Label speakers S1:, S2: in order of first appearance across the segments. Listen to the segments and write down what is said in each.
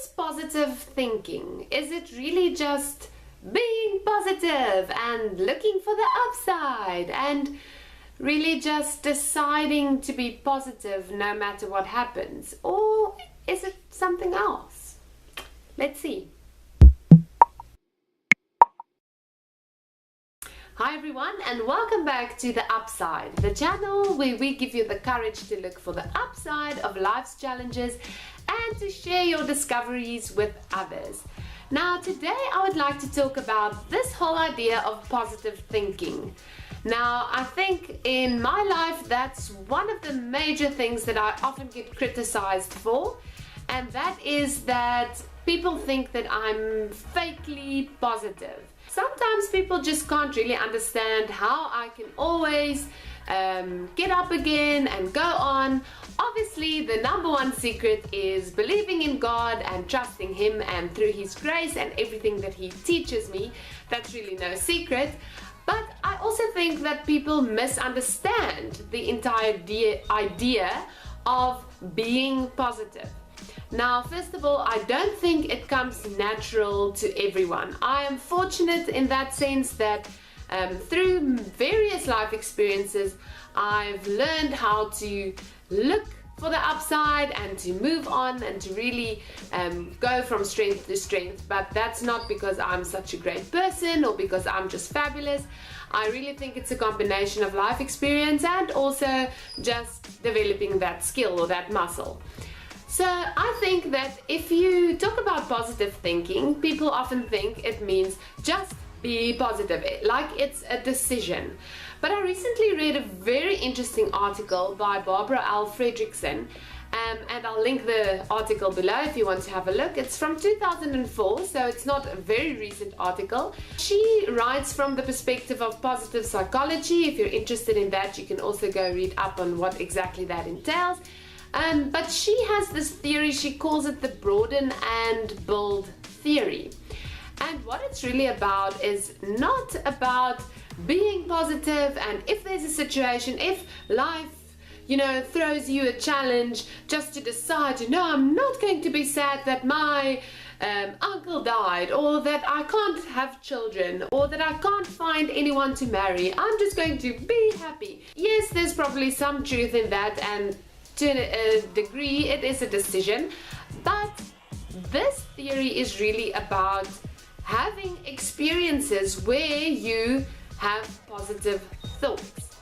S1: is positive thinking? Is it really just being positive and looking for the upside and really just deciding to be positive no matter what happens? Or is it something else? Let's see. Hi everyone, and welcome back to The Upside, the channel where we give you the courage to look for the upside of life's challenges and to share your discoveries with others. Now today I would like to talk about this whole idea of positive thinking. Now I think in my life that's one of the major things that I often get criticized for, and that is that people think that I'm fakely positive. Sometimes people just can't really understand how I can always get up again and go on. Obviously, the number one secret is believing in God and trusting Him, and through His grace and everything that He teaches me, that's really no secret. But I also think that people misunderstand the entire idea of being positive. Now, first of all, I don't think it comes natural to everyone. I am fortunate in that sense that through various life experiences, I've learned how to look for the upside and to move on and to really go from strength to strength. But that's not because I'm such a great person or because I'm just fabulous. I really think it's a combination of life experience and also just developing that skill or that muscle. So I think that if you talk about positive thinking, people often think it means just be positive, like it's a decision. But I recently read a very interesting article by Barbara L. Fredrickson, and I'll link the article below if you want to have a look. It's from 2004, so it's not a very recent article. She writes from the perspective of positive psychology. If you're interested in that, you can also go read up on what exactly that entails. But she has this theory, she calls it the broaden-and-build theory. And what it's really about is not about being positive, and if there's a situation, if life, throws you a challenge, just to decide, no, I'm not going to be sad that my uncle died, or that I can't have children, or that I can't find anyone to marry. I'm just going to be happy. Yes, there's probably some truth in that, and to a degree it is a decision, but this theory is really about having experiences where you have positive thoughts.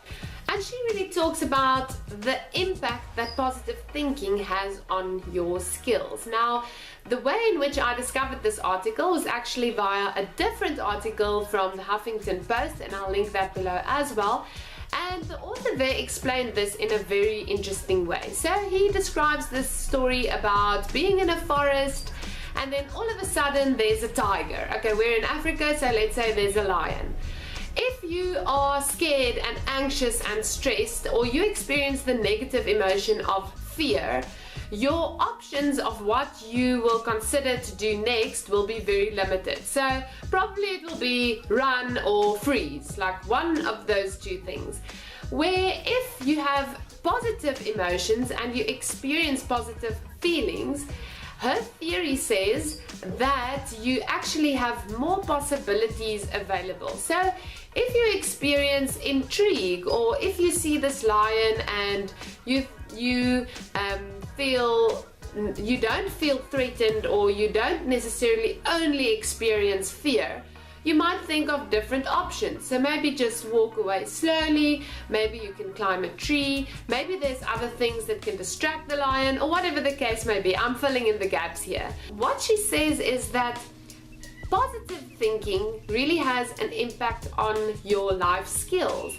S1: And she really talks about the impact that positive thinking has on your skills. Now, the way in which I discovered this article was actually via a different article from the Huffington Post, and I'll link that below as well. And the author there explained this in a very interesting way. So he describes this story about being in a forest, and then all of a sudden there's a tiger. Okay, we're in Africa, so let's say there's a lion. If you are scared and anxious and stressed, or you experience the negative emotion of fear, your options of what you will consider to do next will be very limited. So probably it will be run or freeze, like one of those two things. Where if you have positive emotions and you experience positive feelings, her theory says that you actually have more possibilities available. So if you experience intrigue, or if you see this lion and you don't feel threatened, or you don't necessarily only experience fear, you might think of different options. So maybe just walk away slowly, maybe you can climb a tree, maybe there's other things that can distract the lion, or whatever the case may be. I'm filling in the gaps here. What she says is that positive thinking really has an impact on your life skills.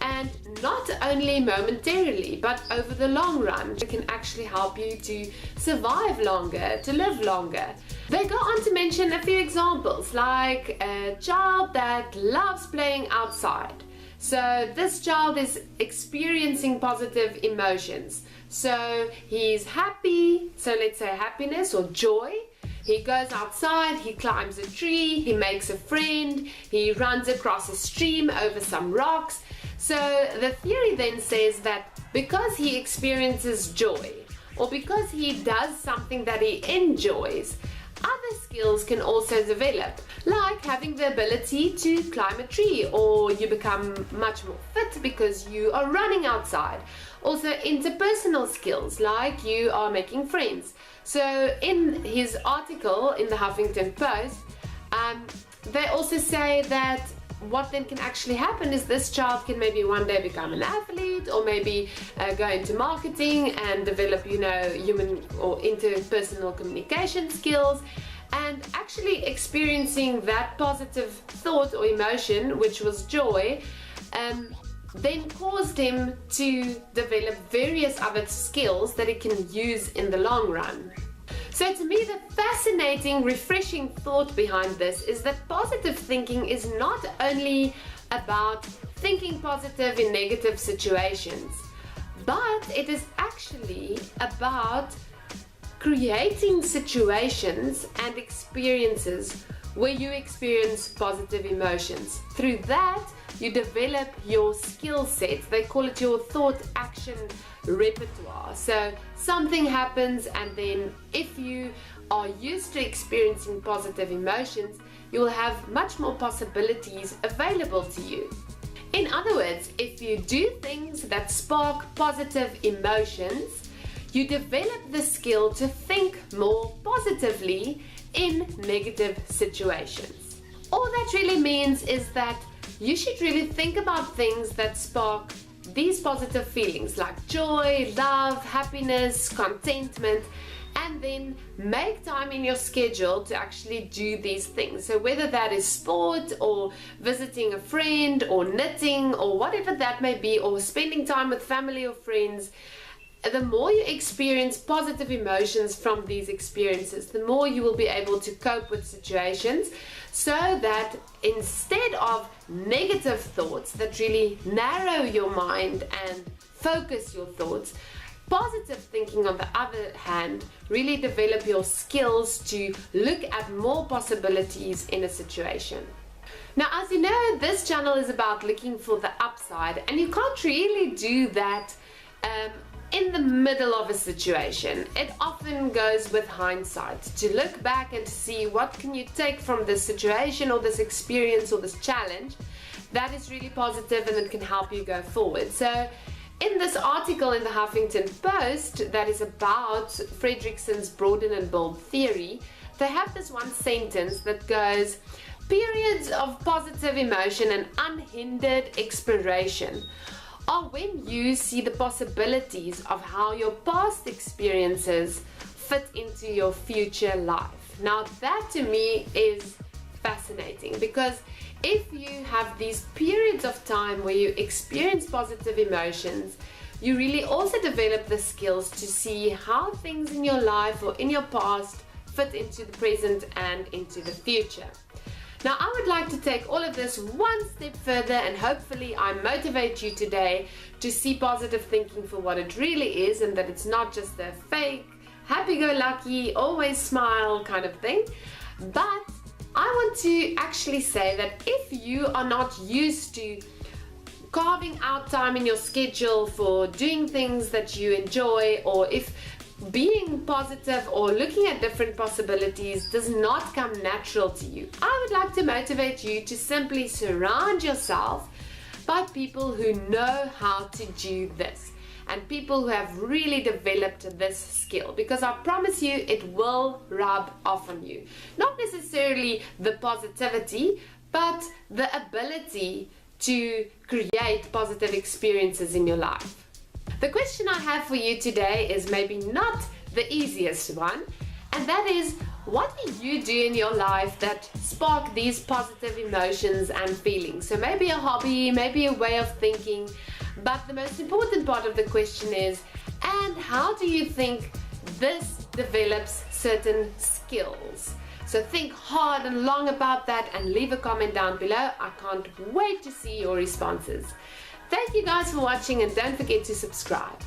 S1: And not only momentarily, but over the long run, it can actually help you to survive longer, to live longer. They go on to mention a few examples, like a child that loves playing outside. So this child is experiencing positive emotions. So he's happy, so let's say happiness or joy. He goes outside, he climbs a tree, he makes a friend, he runs across a stream over some rocks. So the theory then says that because he experiences joy, or because he does something that he enjoys, other skills can also develop, like having the ability to climb a tree, or you become much more fit because you are running outside. Also interpersonal skills, like you are making friends. So in his article in the Huffington Post, they also say that what then can actually happen is this child can maybe one day become an athlete, or maybe go into marketing and develop, human or interpersonal communication skills, and actually experiencing that positive thought or emotion, which was joy, then caused him to develop various other skills that he can use in the long run. So to me, the fascinating, refreshing thought behind this is that positive thinking is not only about thinking positive in negative situations, but it is actually about creating situations and experiences where you experience positive emotions. Through that, you develop your skill set. They call it your thought action repertoire. So something happens, and then if you are used to experiencing positive emotions, you will have much more possibilities available to you. In other words, if you do things that spark positive emotions, you develop the skill to think more positively in negative situations. All that really means is that you should really think about things that spark these positive feelings like joy, love, happiness, contentment, and then make time in your schedule to actually do these things. So whether that is sport, or visiting a friend, or knitting, or whatever that may be, or spending time with family or friends, the more you experience positive emotions from these experiences, the more you will be able to cope with situations, so that instead of negative thoughts that really narrow your mind and focus your thoughts, positive thinking, on the other hand, really develop your skills to look at more possibilities in a situation. Now, as you know, this channel is about looking for the upside, and you can't really do that in the middle of a situation. It often goes with hindsight, to look back and to see what can you take from this situation or this experience or this challenge that is really positive and that can help you go forward. So in this article in the Huffington Post that is about Fredrickson's broaden-and-build theory, they have this one sentence that goes, "Periods of positive emotion and unhindered exploration are when you see the possibilities of how your past experiences fit into your future life." Now that to me is fascinating, because if you have these periods of time where you experience positive emotions, you really also develop the skills to see how things in your life or in your past fit into the present and into the future. Now, I would like to take all of this one step further, and hopefully I motivate you today to see positive thinking for what it really is, and that it's not just a fake, happy-go-lucky, always smile kind of thing. But I want to actually say that if you are not used to carving out time in your schedule for doing things that you enjoy, or if being positive or looking at different possibilities does not come natural to you, I would like to motivate you to simply surround yourself by people who know how to do this, and people who have really developed this skill, because I promise you it will rub off on you. Not necessarily the positivity, but the ability to create positive experiences in your life. The question I have for you today is maybe not the easiest one, and that is, what do you do in your life that spark these positive emotions and feelings? So maybe a hobby, maybe a way of thinking, but the most important part of the question is, and how do you think this develops certain skills? So think hard and long about that and leave a comment down below. I can't wait to see your responses. Thank you guys for watching, and don't forget to subscribe.